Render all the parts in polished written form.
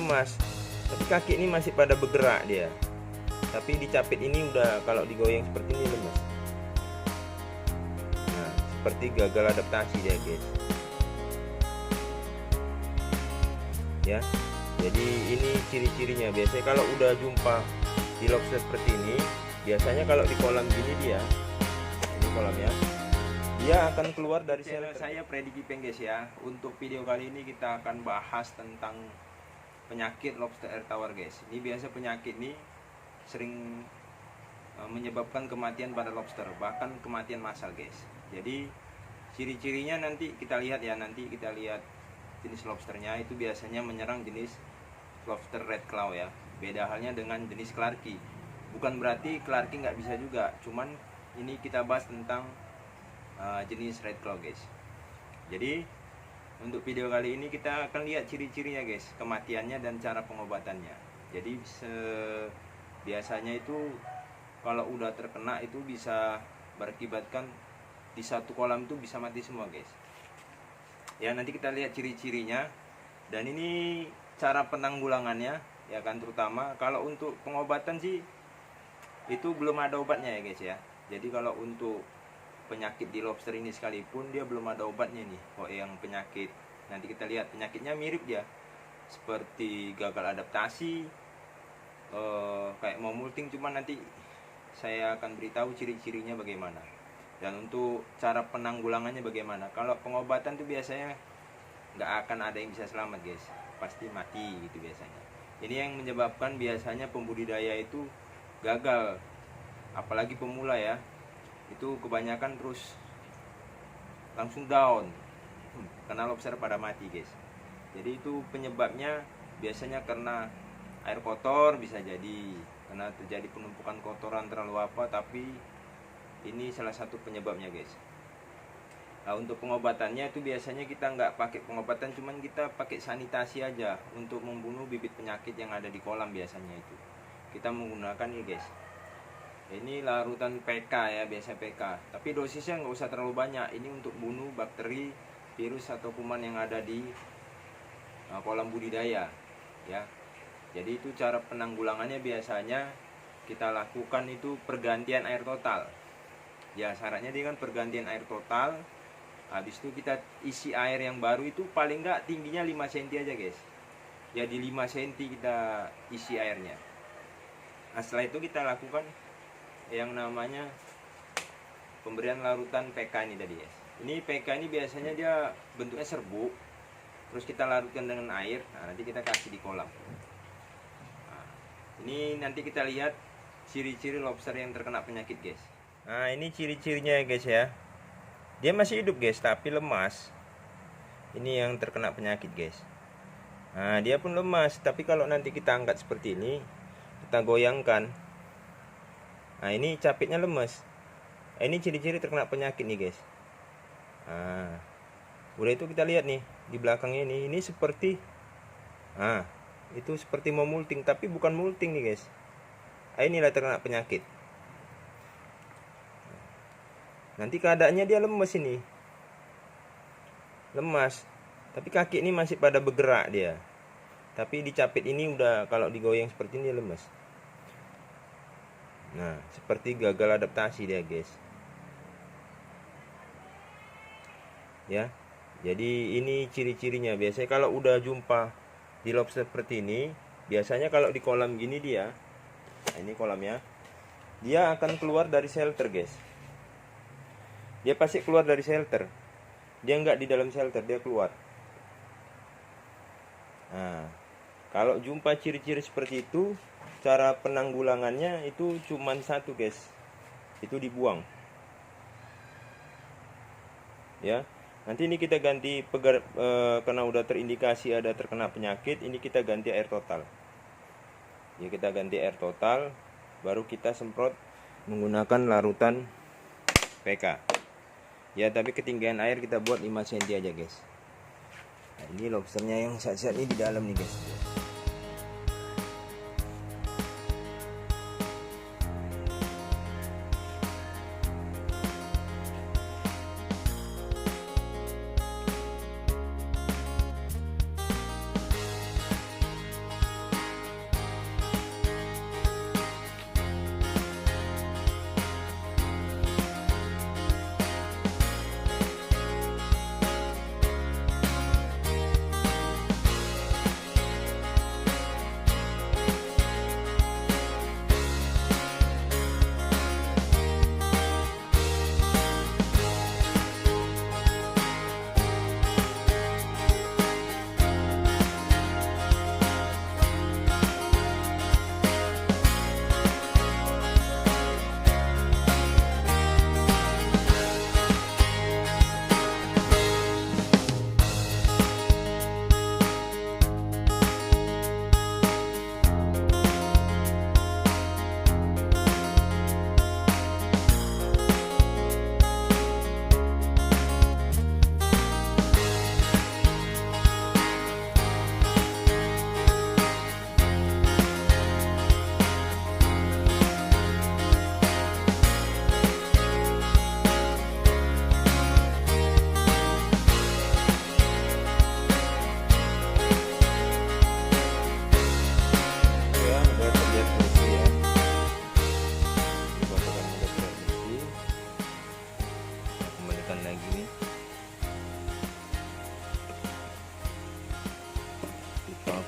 lemas, tapi kaki ini masih pada bergerak dia. Tapi dicapit ini udah, kalau digoyang seperti ini lemas. Nah, seperti gagal adaptasi dia guys. Ya, jadi ini ciri-cirinya. Biasanya kalau udah jumpa di lobster seperti ini, biasanya kalau di kolam gini dia, ini kolamnya, dia akan keluar dari sel. Saya Freddy Kipeng guys ya. Untuk video kali ini kita akan bahas tentang penyakit lobster air tawar guys. Ini biasa penyakit ini sering menyebabkan kematian pada lobster, bahkan kematian massal guys. Jadi ciri-cirinya nanti kita lihat ya, nanti kita lihat jenis lobsternya. Itu biasanya menyerang jenis lobster red claw ya. Beda halnya dengan jenis clarky. Bukan berarti clarky nggak bisa juga, cuman ini kita bahas tentang jenis red claw guys. Jadi untuk video kali ini kita akan lihat ciri-cirinya guys, kematiannya dan cara pengobatannya. Jadi biasanya itu kalau udah terkena itu bisa berakibatkan di satu kolam itu bisa mati semua guys. Ya, nanti kita lihat ciri-cirinya dan ini cara penanggulangannya ya kan. Terutama kalau untuk pengobatan sih itu belum ada obatnya ya guys ya. Jadi kalau untuk penyakit di lobster ini sekalipun dia belum ada obatnya nih. Oh, yang penyakit nanti kita lihat penyakitnya mirip dia, seperti gagal adaptasi, kayak mau molting, cuman nanti saya akan beritahu ciri-cirinya bagaimana. Dan untuk cara penanggulangannya bagaimana. Kalau pengobatan tuh biasanya nggak akan ada yang bisa selamat guys, pasti mati gitu biasanya. Ini yang menyebabkan biasanya pembudidaya itu gagal, apalagi pemula ya. Itu kebanyakan terus langsung down karena lobster pada mati guys. Jadi itu penyebabnya biasanya karena air kotor, bisa jadi karena terjadi penumpukan kotoran terlalu apa, tapi ini salah satu penyebabnya guys. Nah, untuk pengobatannya itu biasanya kita nggak pakai pengobatan, cuman kita pakai sanitasi aja untuk membunuh bibit penyakit yang ada di kolam. Biasanya itu kita menggunakan ini guys, ini larutan PK ya, biasa PK, tapi dosisnya nggak usah terlalu banyak. Ini untuk bunuh bakteri, virus atau kuman yang ada di kolam budidaya ya. Jadi itu cara penanggulangannya. Biasanya kita lakukan itu pergantian air total ya. Syaratnya dia kan pergantian air total. Habis itu kita isi air yang baru itu paling nggak tingginya 5 cm aja guys. Jadi 5 cm kita isi airnya. Nah, setelah itu kita lakukan yang namanya pemberian larutan PK ini tadi ya. Ini PK ini biasanya dia bentuknya serbuk, terus kita larutkan dengan air. Nah, nanti kita kasih di kolam. Nah, ini nanti kita lihat ciri-ciri lobster yang terkena penyakit guys. Nah, ini ciri-cirinya ya guys ya. Dia masih hidup guys, tapi lemas. Ini yang terkena penyakit guys. Nah, dia pun lemas, tapi kalau nanti kita angkat seperti ini, kita goyangkan, nah ini capitnya lemes. Nah, ini ciri-ciri terkena penyakit nih guys. Nah, udah itu kita lihat nih di belakangnya ini seperti, nah itu seperti mau molting, tapi bukan molting nih guys. Nah, inilah terkena penyakit. Nanti keadaannya dia lemes ini, lemas, tapi kaki ini masih pada bergerak dia. Tapi dicapit ini udah, kalau digoyang seperti ini lemes. Nah, seperti gagal adaptasi dia guys. Ya. Jadi ini ciri-cirinya. Biasanya kalau udah jumpa di lobster seperti ini, biasanya kalau di kolam gini dia, nah ini kolamnya, dia akan keluar dari shelter guys. Dia pasti keluar dari shelter. Dia nggak di dalam shelter, dia keluar. Nah, kalau jumpa ciri-ciri seperti itu, cara penanggulangannya itu cuman satu guys, itu dibuang ya. Nanti ini kita ganti karena udah terindikasi ada terkena penyakit, ini kita ganti air total ya. Kita ganti air total, baru kita semprot menggunakan larutan PK ya. Tapi ketinggian air kita buat 5 cm aja guys. Nah, ini lobsternya yang saat-saat ini di dalam nih guys.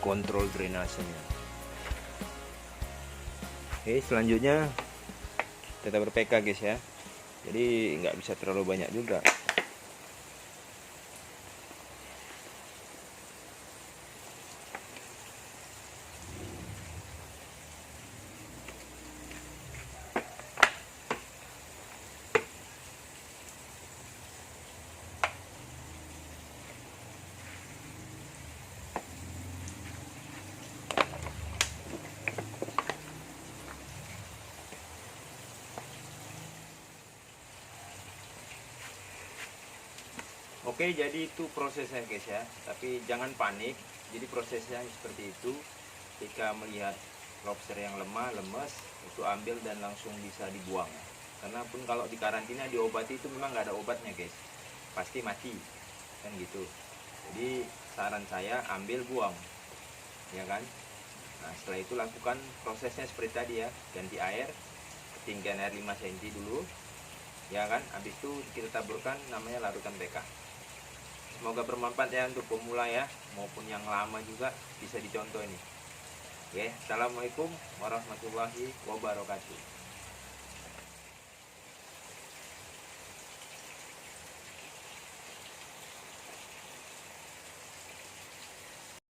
kontrol drainasenya. Oke, selanjutnya tetap ber-PK guys ya, jadi nggak bisa terlalu banyak juga. Oke, jadi itu prosesnya guys ya, tapi jangan panik. Jadi prosesnya seperti itu. Ketika melihat lobster yang lemah, lemes, itu ambil dan langsung bisa dibuang. Karena pun kalau di karantina diobati itu memang nggak ada obatnya guys, pasti mati kan gitu. Jadi saran saya ambil, buang, ya kan. Nah setelah itu lakukan prosesnya seperti tadi ya, ganti air, ketinggian air 5 cm dulu, ya kan. Habis itu kita taburkan namanya larutan PK. Semoga bermanfaat ya untuk pemula ya, maupun yang lama juga bisa dicontoh ini. Oke, assalamualaikum warahmatullahi wabarakatuh.